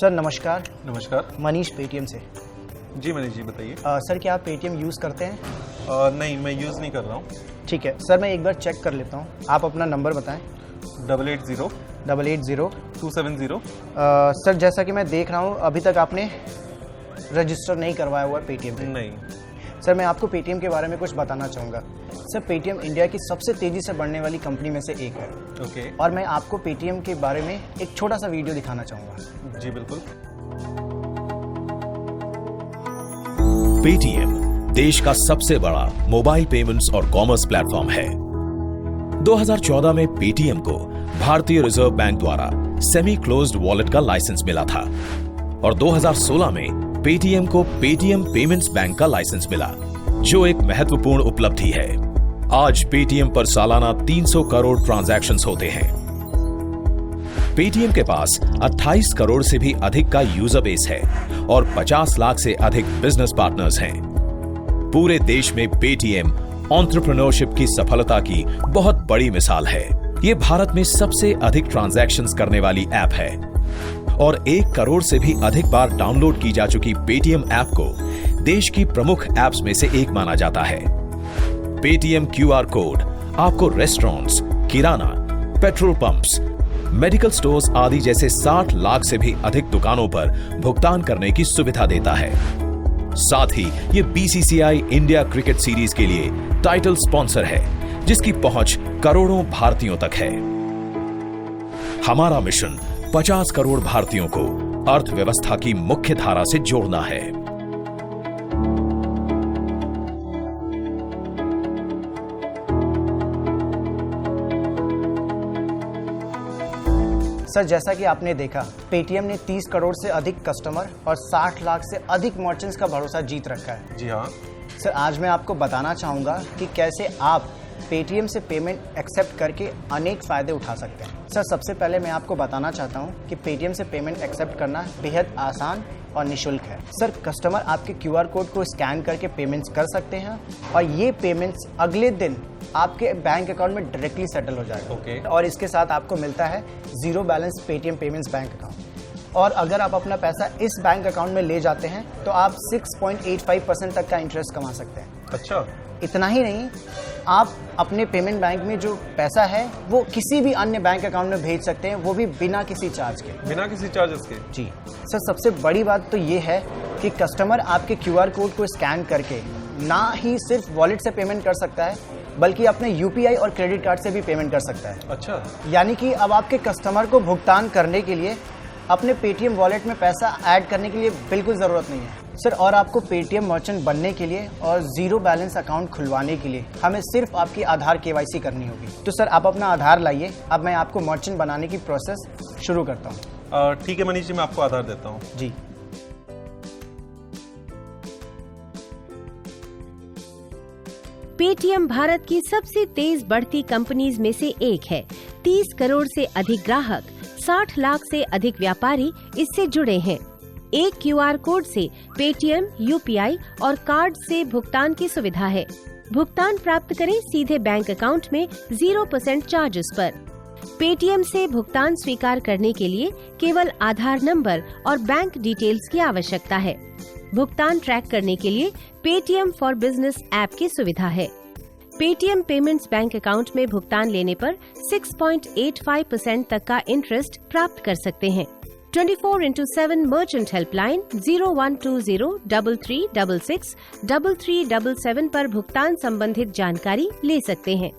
Sir नमस्कार। नमस्कार। Manish Paytm से। जी मनीष जी बताइए। सर क्या आप पेटीएम यूज़ करते हैं? नहीं, मैं यूज़ नहीं कर रहा हूँ। ठीक है सर, मैं एक बार चेक कर लेता हूँ। आप अपना नंबर बताएं। 880-270। सर जैसा कि मैं देख रहा हूँ अभी तक आपने रजिस्टर नहीं करवाया हुआ है पेटीएम पे। नहीं। सर मैं आपको पेटीएम के बारे में कुछ बताना चाहूँगा। सर पेटीएम इंडिया की सबसे तेज़ी से बढ़ने वाली कंपनी में से एक है। ओके। और मैं आपको पेटीएम के बारे में एक छोटा सा वीडियो दिखाना चाहूँगा। जी बिल्कुल। पेटीएम देश का सबसे बड़ा मोबाइल पेमेंट्स और कॉमर्स प्लेटफॉर्म है। 2014 में पेटीएम को भारतीय रिजर्व बैंक द्वारा सेमी क्लोज्ड वॉलेट का लाइसेंस मिला था और 2016 में पेटीएम को पेटीएम पेमेंट्स बैंक का लाइसेंस मिला, जो एक महत्वपूर्ण उपलब्धि है। आज पेटीएम पर सालाना 300 करोड़ ट्रांजैक्शंस होते हैं। पेटीएम के पास 28 करोड़ से भी अधिक का यूजर बेस है और 50 लाख से अधिक बिजनेस पार्टनर्स हैं। पूरे देश में पेटीएम एंटरप्रेन्योरशिप की सफलता की बहुत बड़ी मिसाल है। ये भारत में सबसे अधिक ट्रांजैक्शंस करने वाली ऐप है और 1 करोड़ से भी अधिक बार डाउनलोड की जा चुकी पेटीएम ऐप को देश की प्रमुख ऐप्स में से एक माना जाता है। पेटीएम क्यूआर कोड आपको रेस्टोरेंट्स, किराना, पेट्रोल पंप्स, मेडिकल स्टोर्स आदि जैसे 60 लाख से भी अधिक दुकानों पर भुगतान करने की सुविधा देता है। साथ ही ये बीसीसीआई इंडिया क्रिकेट सीरीज के लिए टाइटल स्पॉन्सर है, जिसकी पहुंच करोड़ों भारतीयों तक है। हमारा मिशन 50 करोड़ भारतीयों को अर्थव्यवस्था की मुख्य धारा से जोड़ना है। सर जैसा कि आपने देखा, पेटीएम ने 30 करोड़ से अधिक कस्टमर और 60 लाख से अधिक मर्चेंट्स का भरोसा जीत रखा है। जी हाँ। सर आज मैं आपको बताना चाहूँगा कि कैसे आप पेटीएम से पेमेंट एक्सेप्ट करके अनेक फ़ायदे उठा सकते हैं। सर सबसे पहले मैं आपको बताना चाहता हूँ कि पेटीएम से पेमेंट एक्सेप्ट करना बेहद आसान और निःशुल्क है। सर कस्टमर आपके क्यूआर कोड को स्कैन करके पेमेंट्स कर सकते हैं और ये पेमेंट्स अगले दिन आपके बैंक अकाउंट में डायरेक्टली सेटल हो जाएगा। ओके। और इसके साथ आपको मिलता है zero balance Paytm payments bank account. और अगर आप अपना पैसा इस बैंक अकाउंट में ले जाते हैं तो आप 6.85% तक का इंटरेस्ट कमा सकते हैं। अच्छा। इतना ही नहीं, आप अपने पेमेंट बैंक में जो पैसा है वो किसी भी अन्य बैंक अकाउंट में भेज सकते हैं, वो भी बिना किसी चार्ज के। बिना किसी चार्जेस के? जी सर, सबसे बड़ी बात तो ये है कि कस्टमर आपके क्यूआर कोड को स्कैन करके ना ही सिर्फ वॉलेट से पेमेंट कर सकता है, बल्कि अपने यूपीआई और क्रेडिट कार्ड से भी पेमेंट कर सकता है। अच्छा। यानी कि अब आपके कस्टमर को भुगतान करने के लिए अपने पेटीएम वॉलेट में पैसा ऐड करने के लिए बिल्कुल ज़रूरत नहीं है। सर और आपको पेटीएम मर्चेंट बनने के लिए और जीरो बैलेंस अकाउंट खुलवाने के लिए हमें सिर्फ आपकी आधार केवाईसी करनी होगी। तो सर आप अपना आधार लाइए, अब मैं आपको मर्चेंट बनाने की प्रोसेस शुरू करता हूँ। ठीक है मनीष जी, मैं आपको आधार देता हूँ। जी। पेटीएम भारत की सबसे तेज बढ़ती कंपनीज में से एक है। 30 करोड़ से अधिक ग्राहक, 60 लाख से अधिक व्यापारी इससे जुड़े हैं। एक क्यूआर कोड से पेटीएम, यूपीआई और कार्ड से भुगतान की सुविधा है। भुगतान प्राप्त करें सीधे बैंक अकाउंट में 0% चार्जेस पर। पेटीएम से भुगतान स्वीकार करने के लिए केवल आधार नंबर और बैंक डिटेल्स की आवश्यकता है। भुगतान ट्रैक करने के लिए पेटीएम फॉर बिजनेस ऐप की सुविधा है। पेटीएम पेमेंट्स बैंक अकाउंट में भुगतान लेने पर 6.85% तक का इंटरेस्ट प्राप्त कर सकते हैं। 24/7 मर्चेंट हेल्पलाइन 0120-3366-3377 पर भुगतान संबंधित जानकारी ले सकते हैं।